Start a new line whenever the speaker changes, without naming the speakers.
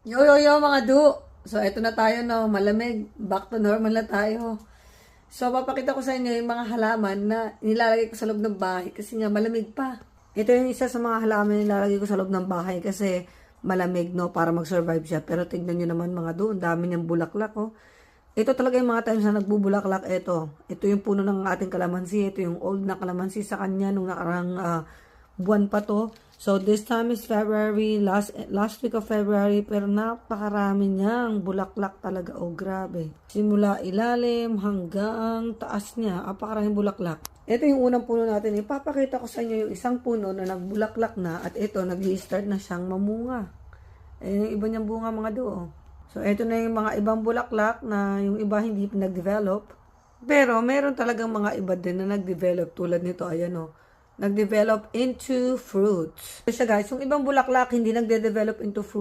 Yo mga du! So eto na tayo no, malamig. Back to normal na tayo. So papakita ko sa inyo yung mga halaman na nilalagay ko sa loob ng bahay kasi nga malamig pa. Ito yung isa sa mga halaman na nilalagay ko sa loob ng bahay kasi malamig no para mag-survive siya. Pero tignan nyo naman mga du, ang dami niyang bulaklak oh. Ito talaga yung mga times na nagbubulaklak ito yung puno ng ating kalamansi, ito yung old na kalamansi sa kanya nung nakarang buwan pa to. So this time is February, last week of February, pero napakarami niyang bulaklak talaga. Oh, grabe. Simula ilalim hanggang taas niya, napakaraming bulaklak. Ito yung unang puno natin. Ipapakita ko sa inyo yung isang puno na nagbulaklak na at ito nag-start na siyang mamunga. Yung iba niyang bunga mga doon. So, ito na yung mga ibang bulaklak na yung iba hindi nag-develop. Pero, meron talagang mga iba din na nag-develop tulad nito. Ayan o. Nag-develop into fruits. So, guys, yung ibang bulaklak hindi nagde-develop into fruit.